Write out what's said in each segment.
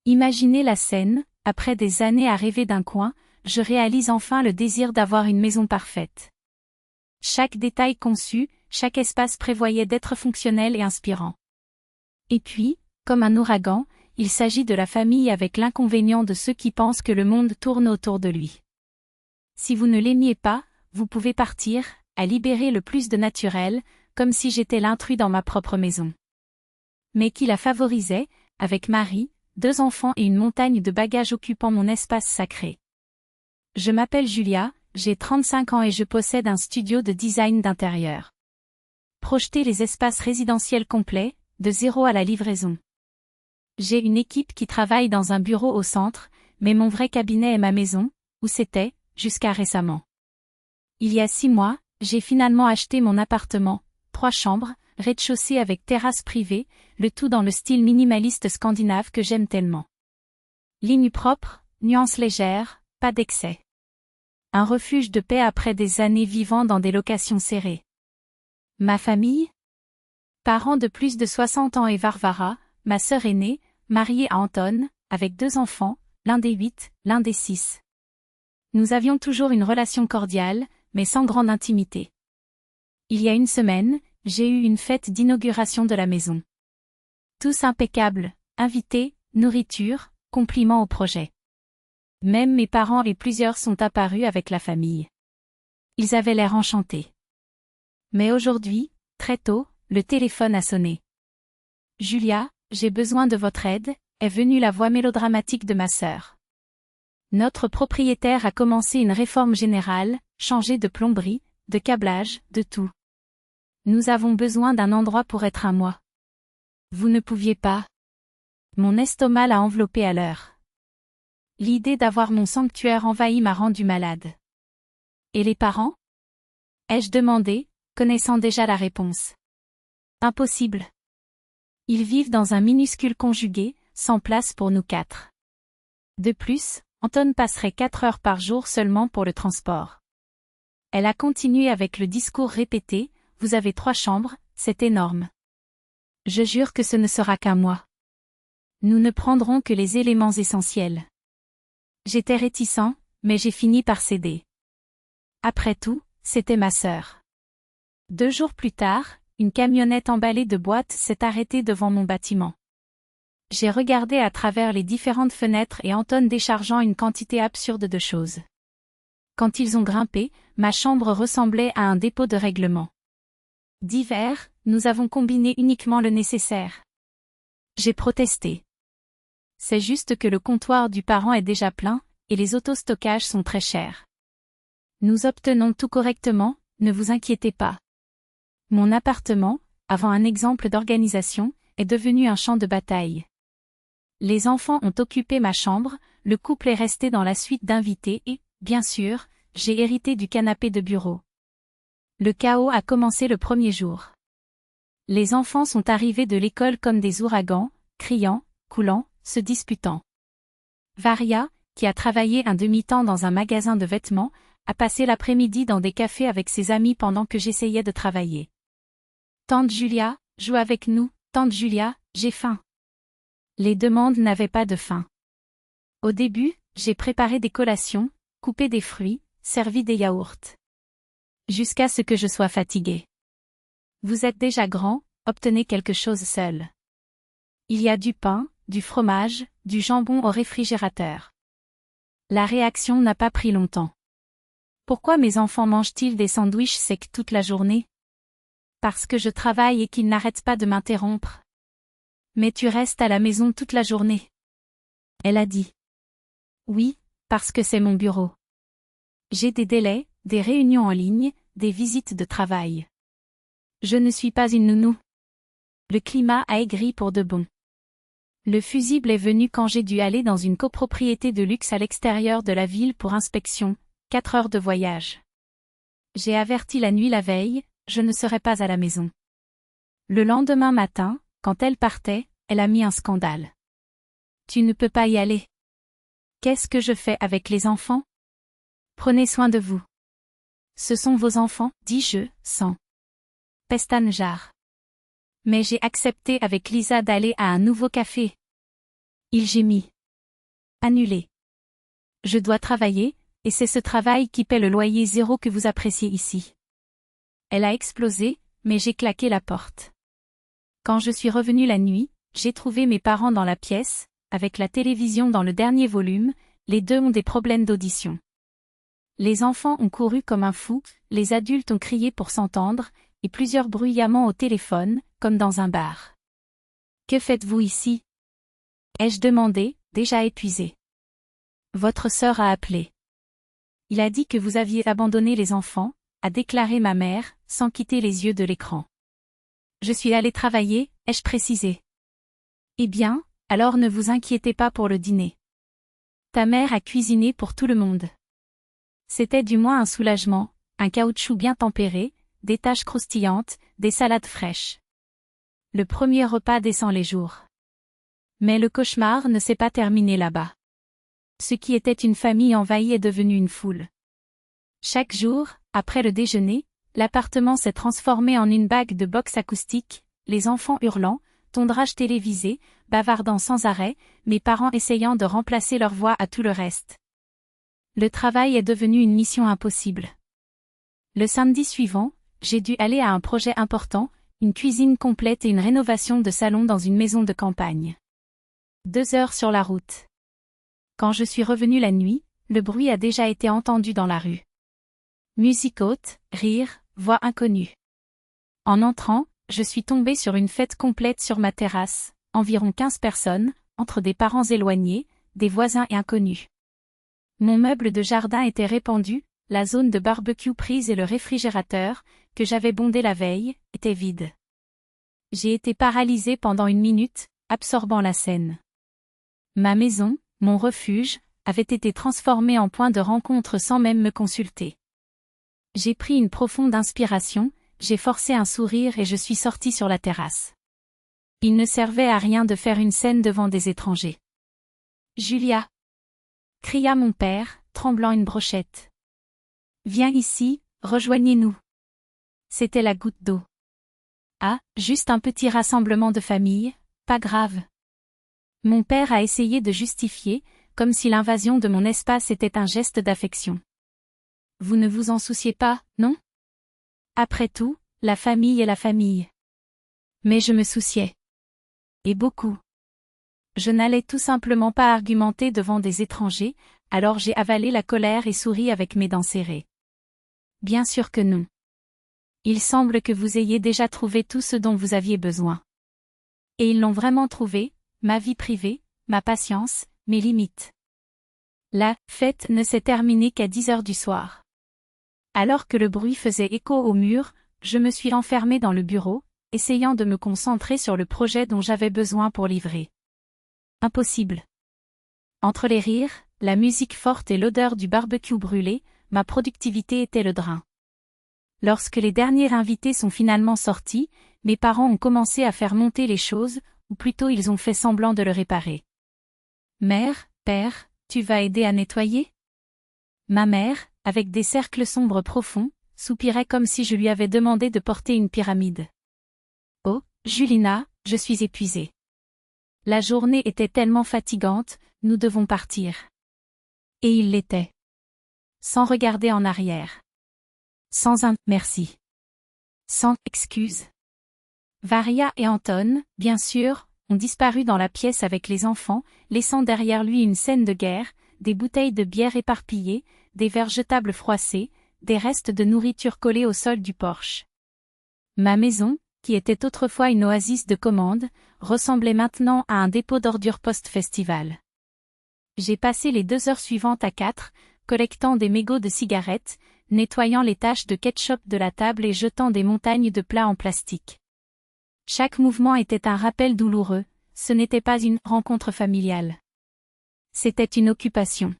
Imaginez la scène, après des années à rêver d'un coin, je réalise enfin le désir d'avoir une maison parfaite. Chaque détail conçu, chaque espace prévoyait d'être fonctionnel et inspirant. Et puis, comme un ouragan, il s'agit de la famille avec l'inconvénient de ceux qui pensent que le monde tourne autour de lui. Si vous ne l'aimiez pas, vous pouvez partir, à libérer le plus de naturel, comme si j'étais l'intrus dans ma propre maison. Mais qui la favorisait, avec Marie, 2 enfants et une montagne de bagages occupant mon espace sacré. Je m'appelle Julia, j'ai 35 ans et je possède un studio de design d'intérieur. Projeter les espaces résidentiels complets, de zéro à la livraison. J'ai une équipe qui travaille dans un bureau au centre, mais mon vrai cabinet est ma maison, où c'était, jusqu'à récemment. Il y a 6 mois, j'ai finalement acheté mon appartement, 3 chambres, rez-de-chaussée avec terrasse privée, le tout dans le style minimaliste scandinave que j'aime tellement. Ligne propre, nuances légères, pas d'excès. Un refuge de paix après des années vivant dans des locations serrées. Ma famille? Parents de plus de 60 ans et Varvara, ma sœur aînée, mariée à Anton, avec 2 enfants, l'un des 8, l'un des 6. Nous avions toujours une relation cordiale, mais sans grande intimité. Il y a une semaine, j'ai eu une fête d'inauguration de la maison. Tous impeccables, invités, nourriture, compliments au projet. Même mes parents et plusieurs sont apparus avec la famille. Ils avaient l'air enchantés. Mais aujourd'hui, très tôt, le téléphone a sonné. Julia, j'ai besoin de votre aide, est venue la voix mélodramatique de ma sœur. Notre propriétaire a commencé une réforme générale, changé de plomberie, de câblage, de tout. Nous avons besoin d'un endroit pour être à moi. Vous ne pouviez pas. Mon estomac l'a enveloppé à l'heure. L'idée d'avoir mon sanctuaire envahi m'a rendu malade. Et les parents? Ai-je demandé, connaissant déjà la réponse. Impossible. Ils vivent dans un minuscule conjugué, sans place pour nous 4. De plus, Anton passerait 4 heures par jour seulement pour le transport. Elle a continué avec le discours répété, vous avez 3 chambres, c'est énorme. Je jure que ce ne sera qu'un mois. Nous ne prendrons que les éléments essentiels. J'étais réticent, mais j'ai fini par céder. Après tout, c'était ma sœur. 2 jours plus tard, une camionnette emballée de boîtes s'est arrêtée devant mon bâtiment. J'ai regardé à travers les différentes fenêtres et Anton déchargeant une quantité absurde de choses. Quand ils ont grimpé, ma chambre ressemblait à un dépôt de règlement. D'hiver, nous avons combiné uniquement le nécessaire. J'ai protesté. C'est juste que le comptoir du parent est déjà plein, et les autostockages sont très chers. Nous obtenons tout correctement, ne vous inquiétez pas. Mon appartement, avant un exemple d'organisation, est devenu un champ de bataille. Les enfants ont occupé ma chambre, le couple est resté dans la suite d'invités et, bien sûr, j'ai hérité du canapé de bureau. Le chaos a commencé le premier jour. Les enfants sont arrivés de l'école comme des ouragans, criant, coulant, se disputant. Varia, qui a travaillé un demi-temps dans un magasin de vêtements, a passé l'après-midi dans des cafés avec ses amis pendant que j'essayais de travailler. Tante Julia, joue avec nous, tante Julia, j'ai faim. Les demandes n'avaient pas de fin. Au début, j'ai préparé des collations, coupé des fruits, servi des yaourts. Jusqu'à ce que je sois fatiguée. Vous êtes déjà grand, obtenez quelque chose seul. Il y a du pain, du fromage, du jambon au réfrigérateur. La réaction n'a pas pris longtemps. Pourquoi mes enfants mangent-ils des sandwichs secs toute la journée? Parce que je travaille et qu'ils n'arrêtent pas de m'interrompre. Mais tu restes à la maison toute la journée. Elle a dit. Oui, parce que c'est mon bureau. J'ai des délais, des réunions en ligne, des visites de travail. Je ne suis pas une nounou. Le climat a aigri pour de bon. Le fusible est venu quand j'ai dû aller dans une copropriété de luxe à l'extérieur de la ville pour inspection, 4 heures de voyage. J'ai averti la nuit la veille, je ne serai pas à la maison. Le lendemain matin, quand elle partait, elle a mis un scandale. Tu ne peux pas y aller. Qu'est-ce que je fais avec les enfants? Prenez soin de vous. Ce sont vos enfants, dis-je, sans pestanejar. Mais j'ai accepté avec Lisa d'aller à un nouveau café. Il gémit. Annulé. Je dois travailler, et c'est ce travail qui paie le loyer zéro que vous appréciez ici. Elle a explosé, mais j'ai claqué la porte. Quand je suis revenue la nuit, j'ai trouvé mes parents dans la pièce, avec la télévision dans le dernier volume, les deux ont des problèmes d'audition. Les enfants ont couru comme un fou, les adultes ont crié pour s'entendre, et plusieurs bruyamment au téléphone, comme dans un bar. Que faites-vous ici? Ai-je demandé, déjà épuisé. Votre sœur a appelé. Il a dit que vous aviez abandonné les enfants, a déclaré ma mère, sans quitter les yeux de l'écran. Je suis allée travailler, ai-je précisé. Eh bien, alors ne vous inquiétez pas pour le dîner. Ta mère a cuisiné pour tout le monde. C'était du moins un soulagement, un caoutchouc bien tempéré, des tâches croustillantes, des salades fraîches. Le premier repas descend les jours. Mais le cauchemar ne s'est pas terminé là-bas. Ce qui était une famille envahie est devenu une foule. Chaque jour, après le déjeuner, l'appartement s'est transformé en une bague de boxe acoustique, les enfants hurlant, tondrage télévisé, bavardant sans arrêt, mes parents essayant de remplacer leur voix à tout le reste. Le travail est devenu une mission impossible. Le samedi suivant, j'ai dû aller à un projet important, une cuisine complète et une rénovation de salon dans une maison de campagne. 2 heures sur la route. Quand je suis revenue la nuit, le bruit a déjà été entendu dans la rue. Musique haute, rire, voix inconnue. En entrant, je suis tombée sur une fête complète sur ma terrasse, environ 15 personnes, entre des parents éloignés, des voisins et inconnus. Mon meuble de jardin était répandu, la zone de barbecue prise et le réfrigérateur, que j'avais bondé la veille, était vide. J'ai été paralysée pendant 1 minute, absorbant la scène. Ma maison, mon refuge, avait été transformée en point de rencontre sans même me consulter. J'ai pris une profonde inspiration, j'ai forcé un sourire et je suis sortie sur la terrasse. Il ne servait à rien de faire une scène devant des étrangers. Julia! Cria mon père, tremblant une brochette. Viens ici, rejoignez-nous. C'était la goutte d'eau. Ah, juste un petit rassemblement de famille, pas grave. Mon père a essayé de justifier, comme si l'invasion de mon espace était un geste d'affection. Vous ne vous en souciez pas, non? Après tout, la famille est la famille. Mais je me souciais. Et beaucoup. Je n'allais tout simplement pas argumenter devant des étrangers, alors j'ai avalé la colère et souri avec mes dents serrées. Bien sûr que non. Il semble que vous ayez déjà trouvé tout ce dont vous aviez besoin. Et ils l'ont vraiment trouvé, ma vie privée, ma patience, mes limites. La fête ne s'est terminée qu'à 10 heures du soir. Alors que le bruit faisait écho au mur, je me suis enfermée dans le bureau, essayant de me concentrer sur le projet dont j'avais besoin pour livrer. Impossible. Entre les rires, la musique forte et l'odeur du barbecue brûlé, ma productivité était le drain. Lorsque les derniers invités sont finalement sortis, mes parents ont commencé à faire monter les choses, ou plutôt ils ont fait semblant de le réparer. Mère, père, tu vas aider à nettoyer? Ma mère, avec des cercles sombres profonds, soupirait comme si je lui avais demandé de porter une pyramide. Oh, Julina, je suis épuisée. La journée était tellement fatigante, nous devons partir. Et il l'était. Sans regarder en arrière. Sans un « merci ». Sans excuse. Varia et Anton, bien sûr, ont disparu dans la pièce avec les enfants, laissant derrière lui une scène de guerre, des bouteilles de bière éparpillées, des verres jetables froissés, des restes de nourriture collés au sol du porche. Ma maison, qui était autrefois une oasis de commande, ressemblait maintenant à un dépôt d'ordures post-festival. J'ai passé les 2 heures suivantes à 4, collectant des mégots de cigarettes, nettoyant les taches de ketchup de la table et jetant des montagnes de plats en plastique. Chaque mouvement était un rappel douloureux, ce n'était pas une rencontre familiale. C'était une occupation.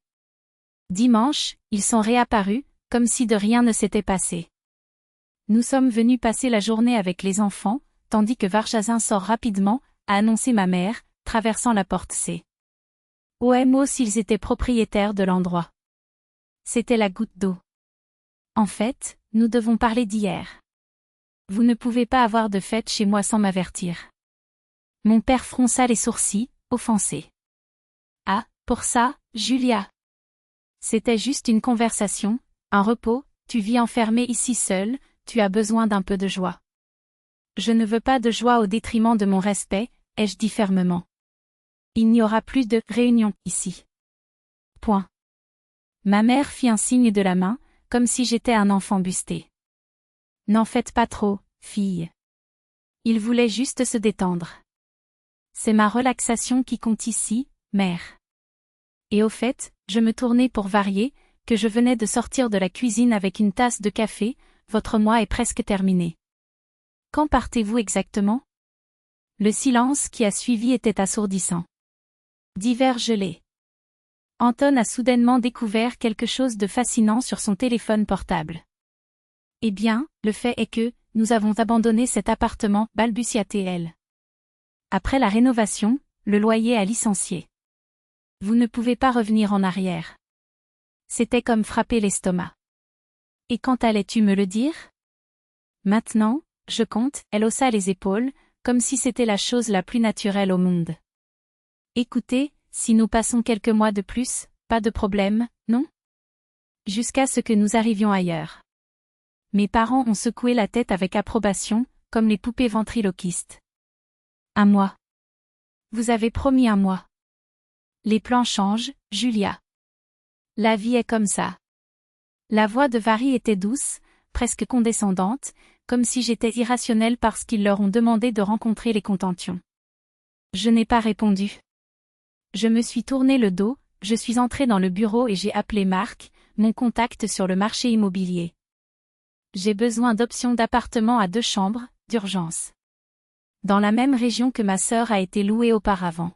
Dimanche, ils sont réapparus, comme si de rien ne s'était passé. Nous sommes venus passer la journée avec les enfants, tandis que Varjazin sort rapidement, a annoncé ma mère, traversant la porte C. OMO s'ils étaient propriétaires de l'endroit. C'était la goutte d'eau. En fait, nous devons parler d'hier. Vous ne pouvez pas avoir de fête chez moi sans m'avertir. Mon père fronça les sourcils, offensé. Pour ça, Julia. C'était juste une conversation, un repos, tu vis enfermée ici seule, tu as besoin d'un peu de joie. Je ne veux pas de joie au détriment de mon respect, ai-je dit fermement. Il n'y aura plus de réunion ici. Point. Ma mère fit un signe de la main, comme si j'étais un enfant busté. N'en faites pas trop, fille. Il voulait juste se détendre. C'est ma relaxation qui compte ici, mère. Et au fait, je me tournai pour varier, que je venais de sortir de la cuisine avec une tasse de café, votre mois est presque terminé. Quand partez-vous exactement? Le silence qui a suivi était assourdissant. Divers gelés. Anton a soudainement découvert quelque chose de fascinant sur son téléphone portable. Eh bien, le fait est que, nous avons abandonné cet appartement, balbutia-t-elle. Après la rénovation, le loyer a licencié. Vous ne pouvez pas revenir en arrière. C'était comme frapper l'estomac. Et quand allais-tu me le dire? Maintenant, je compte, elle haussa les épaules, comme si c'était la chose la plus naturelle au monde. Écoutez, si nous passons quelques mois de plus, pas de problème, non? Jusqu'à ce que nous arrivions ailleurs. Mes parents ont secoué la tête avec approbation, comme les poupées ventriloquistes. Un mois. Vous avez promis un mois. Les plans changent, Julia. La vie est comme ça. La voix de Vary était douce, presque condescendante, comme si j'étais irrationnelle parce qu'ils leur ont demandé de rencontrer les contentions. Je n'ai pas répondu. Je me suis tourné le dos, je suis entré dans le bureau et j'ai appelé Marc, mon contact sur le marché immobilier. J'ai besoin d'options d'appartements à 2 chambres, d'urgence. Dans la même région que ma sœur a été louée auparavant.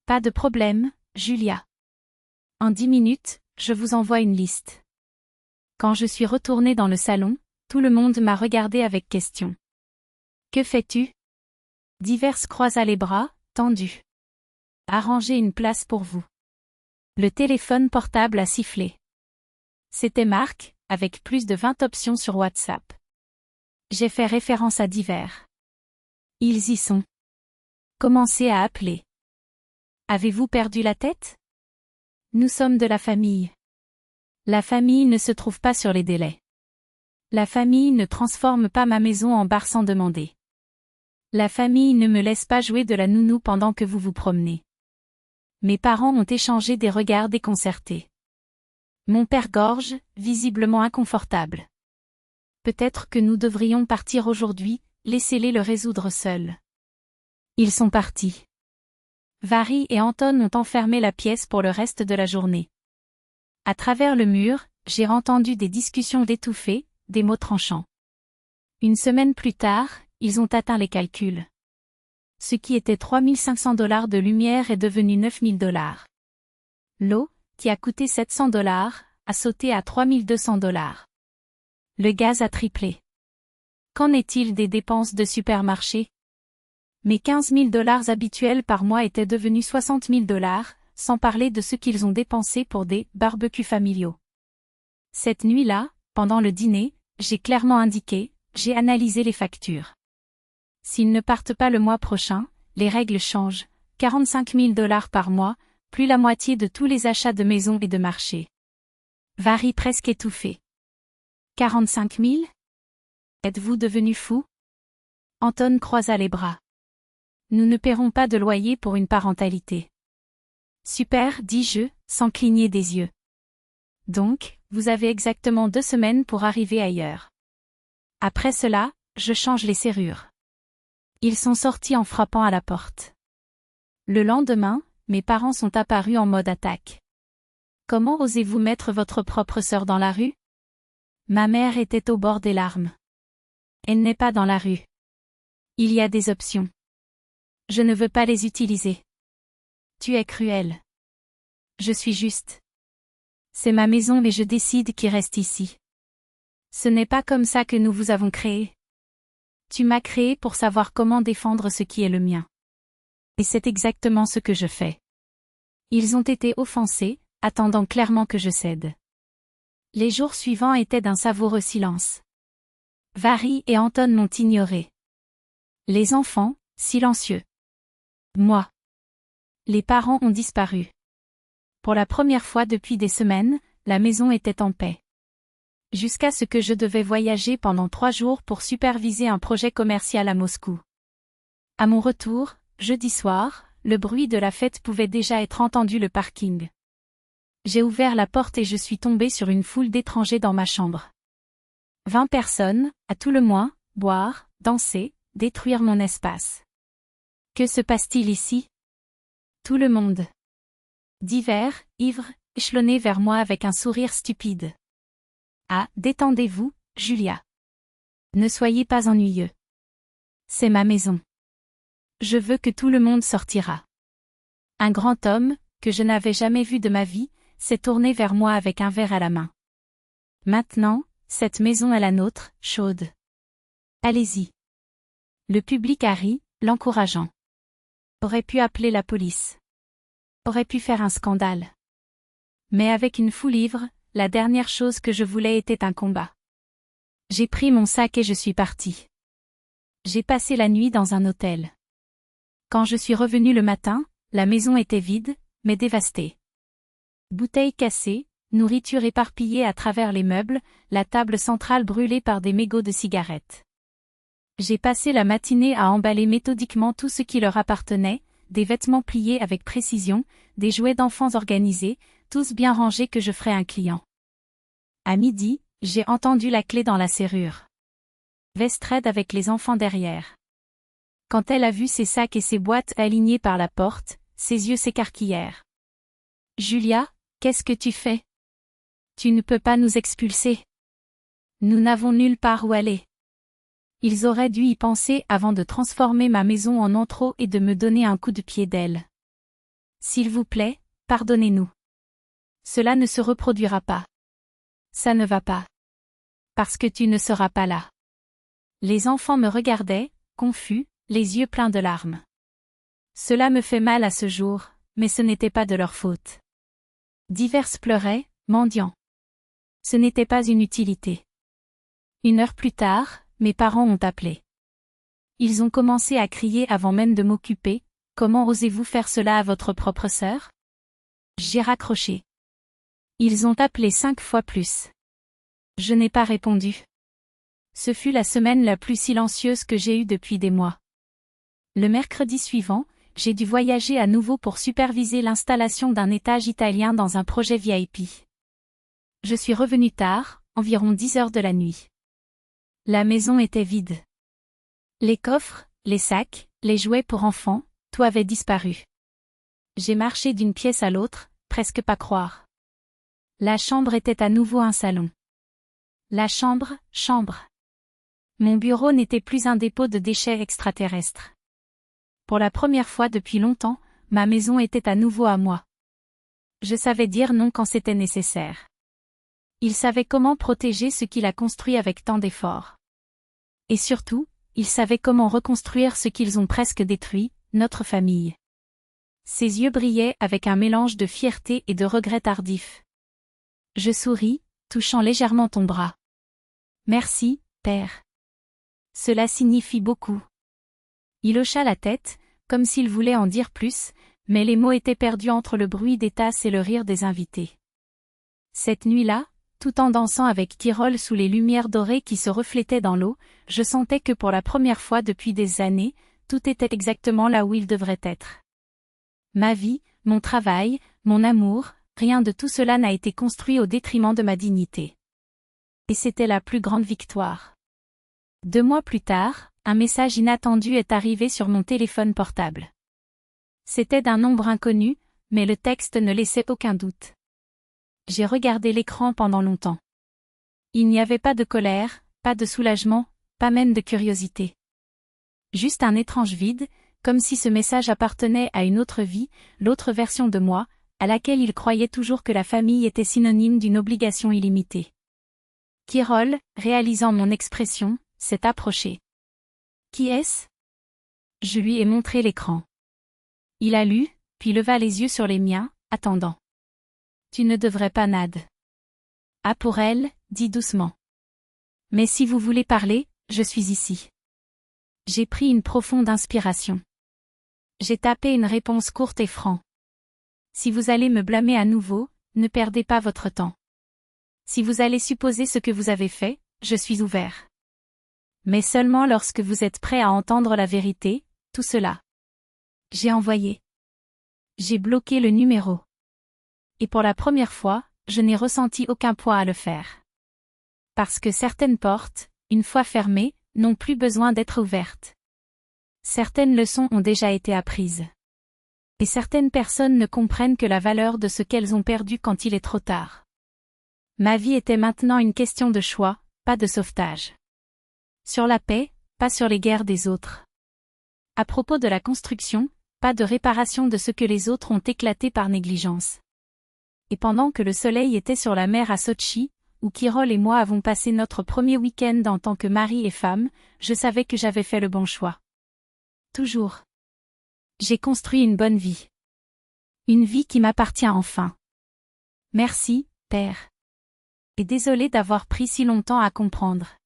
Pas de problème, Julia. En 10 minutes, je vous envoie une liste. Quand je suis retournée dans le salon, tout le monde m'a regardé avec question. Que fais-tu? Divers croisa les bras, tendus. Arranger une place pour vous. Le téléphone portable a sifflé. C'était Marc, avec plus de 20 options sur WhatsApp. J'ai fait référence à divers. Ils y sont. Commencez à appeler. Avez-vous perdu la tête? Nous sommes de la famille. La famille ne se trouve pas sur les délais. La famille ne transforme pas ma maison en bar sans demander. La famille ne me laisse pas jouer de la nounou pendant que vous vous promenez. Mes parents ont échangé des regards déconcertés. Mon père gorge, visiblement inconfortable. Peut-être que nous devrions partir aujourd'hui, laissez-les le résoudre seuls. Ils sont partis. Vary et Anton ont enfermé la pièce pour le reste de la journée. À travers le mur, j'ai entendu des discussions étouffées, des mots tranchants. Une semaine plus tard, ils ont atteint les calculs. Ce qui était $3 500 de lumière est devenu $9 000. L'eau, qui a coûté $700, a sauté à $3 200. Le gaz a triplé. Qu'en est-il des dépenses de supermarché? Mes $15 000 habituels par mois étaient devenus $60 000, sans parler de ce qu'ils ont dépensé pour des barbecues familiaux. Cette nuit-là, pendant le dîner, j'ai clairement indiqué, j'ai analysé les factures. S'ils ne partent pas le mois prochain, les règles changent, $45 000 par mois, plus la moitié de tous les achats de maison et de marché. Vary presque étouffé. 45 000? Êtes-vous devenu fou? Anton croisa les bras. Nous ne paierons pas de loyer pour une parentalité. Super, dis-je, sans cligner des yeux. Donc, vous avez exactement 2 semaines pour arriver ailleurs. Après cela, je change les serrures. Ils sont sortis en frappant à la porte. Le lendemain, mes parents sont apparus en mode attaque. Comment osez-vous mettre votre propre sœur dans la rue? Ma mère était au bord des larmes. Elle n'est pas dans la rue. Il y a des options. Je ne veux pas les utiliser. Tu es cruel. Je suis juste. C'est ma maison mais je décide qui reste ici. Ce n'est pas comme ça que nous vous avons créé. Tu m'as créé pour savoir comment défendre ce qui est le mien. Et c'est exactement ce que je fais. Ils ont été offensés, attendant clairement que je cède. Les jours suivants étaient d'un savoureux silence. Vary et Anton m'ont ignoré. Les enfants, silencieux. Moi. Les parents ont disparu. Pour la première fois depuis des semaines, la maison était en paix. Jusqu'à ce que je devais voyager pendant 3 jours pour superviser un projet commercial à Moscou. À mon retour, jeudi soir, le bruit de la fête pouvait déjà être entendu le parking. J'ai ouvert la porte et je suis tombée sur une foule d'étrangers dans ma chambre. 20 personnes, à tout le moins, boire, danser, détruire mon espace. Que se passe-t-il ici? Tout le monde. Divers, ivres, échelonnés vers moi avec un sourire stupide. Ah, détendez-vous, Julia. Ne soyez pas ennuyeux. C'est ma maison. Je veux que tout le monde sortira. Un grand homme, que je n'avais jamais vu de ma vie, s'est tourné vers moi avec un verre à la main. Maintenant, cette maison est la nôtre, chaude. Allez-y. Le public a ri, l'encourageant. Aurait pu appeler la police. Aurait pu faire un scandale. Mais avec une foule ivre, la dernière chose que je voulais était un combat. J'ai pris mon sac et je suis parti. J'ai passé la nuit dans un hôtel. Quand je suis revenu le matin, la maison était vide, mais dévastée. Bouteilles cassées, nourriture éparpillée à travers les meubles, la table centrale brûlée par des mégots de cigarettes. J'ai passé la matinée à emballer méthodiquement tout ce qui leur appartenait, des vêtements pliés avec précision, des jouets d'enfants organisés, tous bien rangés que je ferais un client. À midi, j'ai entendu la clé dans la serrure. Vestred avec les enfants derrière. Quand elle a vu ses sacs et ses boîtes alignés par la porte, ses yeux s'écarquillèrent. « Julia, qu'est-ce que tu fais? Tu ne peux pas nous expulser. Nous n'avons nulle part où aller. » Ils auraient dû y penser avant de transformer ma maison en antro et de me donner un coup de pied d'aile. S'il vous plaît, pardonnez-nous. Cela ne se reproduira pas. Ça ne va pas. Parce que tu ne seras pas là. Les enfants me regardaient, confus, les yeux pleins de larmes. Cela me fait mal à ce jour, mais ce n'était pas de leur faute. Divers pleuraient, mendiants. Ce n'était pas une utilité. 1 heure plus tard, mes parents ont appelé. Ils ont commencé à crier avant même de m'occuper. « Comment osez-vous faire cela à votre propre sœur ?» J'ai raccroché. Ils ont appelé 5 fois plus. Je n'ai pas répondu. Ce fut la semaine la plus silencieuse que j'ai eue depuis des mois. Le mercredi suivant, j'ai dû voyager à nouveau pour superviser l'installation d'un étage italien dans un projet VIP. Je suis revenu tard, environ 10 heures de la nuit. La maison était vide. Les coffres, les sacs, les jouets pour enfants, tout avait disparu. J'ai marché d'une pièce à l'autre, presque pas croire. La chambre était à nouveau un salon. La chambre. Mon bureau n'était plus un dépôt de déchets extraterrestres. Pour la première fois depuis longtemps, ma maison était à nouveau à moi. Je savais dire non quand c'était nécessaire. Il savait comment protéger ce qu'il a construit avec tant d'efforts. Et surtout, il savait comment reconstruire ce qu'ils ont presque détruit, notre famille. Ses yeux brillaient avec un mélange de fierté et de regret tardif. Je souris, touchant légèrement ton bras. Merci, père. Cela signifie beaucoup. Il hocha la tête, comme s'il voulait en dire plus, mais les mots étaient perdus entre le bruit des tasses et le rire des invités. Cette nuit-là, tout en dansant avec Kirol sous les lumières dorées qui se reflétaient dans l'eau, je sentais que pour la première fois depuis des années, tout était exactement là où il devrait être. Ma vie, mon travail, mon amour, rien de tout cela n'a été construit au détriment de ma dignité. Et c'était la plus grande victoire. 2 mois plus tard, un message inattendu est arrivé sur mon téléphone portable. C'était d'un nombre inconnu, mais le texte ne laissait aucun doute. J'ai regardé l'écran pendant longtemps. Il n'y avait pas de colère, pas de soulagement, pas même de curiosité. Juste un étrange vide, comme si ce message appartenait à une autre vie, l'autre version de moi, à laquelle il croyait toujours que la famille était synonyme d'une obligation illimitée. Kirol, réalisant mon expression, s'est approché. « Qui est-ce » Je lui ai montré l'écran. Il a lu, puis leva les yeux sur les miens, attendant. « Tu ne devrais pas, Nad. »« Ah pour elle, dit doucement. »« Mais si vous voulez parler, je suis ici. » J'ai pris une profonde inspiration. J'ai tapé une réponse courte et franche. « Si vous allez me blâmer à nouveau, ne perdez pas votre temps. Si vous allez supposer ce que vous avez fait, je suis ouvert. Mais seulement lorsque vous êtes prêt à entendre la vérité, tout cela. J'ai envoyé. J'ai bloqué le numéro. Et pour la première fois, je n'ai ressenti aucun poids à le faire. Parce que certaines portes, une fois fermées, n'ont plus besoin d'être ouvertes. Certaines leçons ont déjà été apprises. Et certaines personnes ne comprennent que la valeur de ce qu'elles ont perdu quand il est trop tard. Ma vie était maintenant une question de choix, pas de sauvetage. Sur la paix, pas sur les guerres des autres. À propos de la construction, pas de réparation de ce que les autres ont éclaté par négligence. Et pendant que le soleil était sur la mer à Sotchi, où Kirol et moi avons passé notre premier week-end en tant que mari et femme, je savais que j'avais fait le bon choix. Toujours. J'ai construit une bonne vie. Une vie qui m'appartient enfin. Merci, Père. Et désolé d'avoir pris si longtemps à comprendre.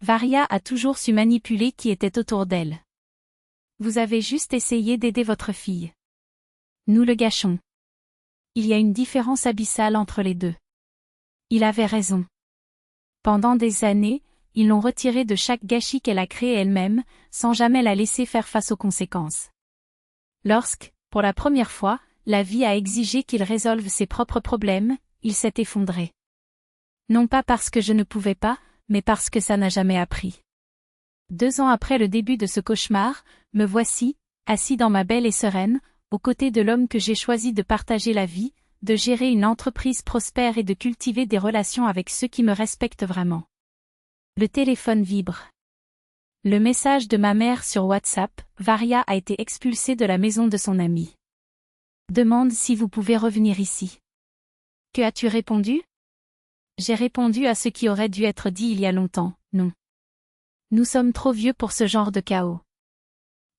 Varia a toujours su manipuler qui était autour d'elle. Vous avez juste essayé d'aider votre fille. Nous le gâchons. Il y a une différence abyssale entre les deux. Il avait raison. Pendant des années, ils l'ont retirée de chaque gâchis qu'elle a créé elle-même, sans jamais la laisser faire face aux conséquences. Lorsque, pour la première fois, la vie a exigé qu'il résolve ses propres problèmes, il s'est effondré. Non pas parce que je ne pouvais pas, mais parce que ça n'a jamais appris. 2 ans après le début de ce cauchemar, me voici, assis dans ma belle et sereine, aux côtés de l'homme que j'ai choisi de partager la vie, de gérer une entreprise prospère et de cultiver des relations avec ceux qui me respectent vraiment. Le téléphone vibre. Le message de ma mère sur WhatsApp, Varia a été expulsée de la maison de son ami. Demande si vous pouvez revenir ici. Que as-tu répondu? J'ai répondu à ce qui aurait dû être dit il y a longtemps, non. Nous sommes trop vieux pour ce genre de chaos.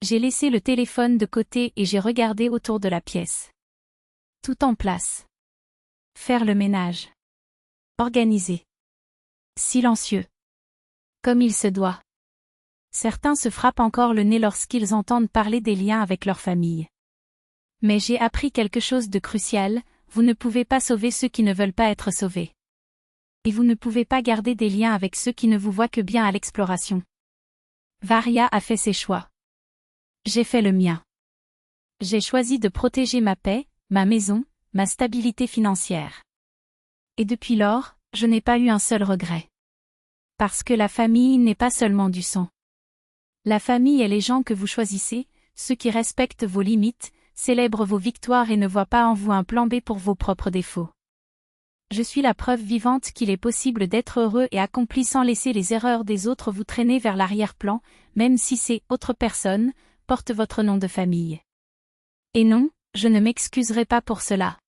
J'ai laissé le téléphone de côté et j'ai regardé autour de la pièce. Tout en place. Faire le ménage. Organisé. Silencieux. Comme il se doit. Certains se frappent encore le nez lorsqu'ils entendent parler des liens avec leur famille. Mais j'ai appris quelque chose de crucial, vous ne pouvez pas sauver ceux qui ne veulent pas être sauvés. Et vous ne pouvez pas garder des liens avec ceux qui ne vous voient que bien à l'exploration. Varia a fait ses choix. J'ai fait le mien. J'ai choisi de protéger ma paix, ma maison, ma stabilité financière. Et depuis lors, je n'ai pas eu un seul regret. Parce que la famille n'est pas seulement du sang. La famille est les gens que vous choisissez, ceux qui respectent vos limites, célèbrent vos victoires et ne voient pas en vous un plan B pour vos propres défauts. Je suis la preuve vivante qu'il est possible d'être heureux et accompli sans laisser les erreurs des autres vous traîner vers l'arrière-plan, même si ces autres personnes portent votre nom de famille. Et non, je ne m'excuserai pas pour cela.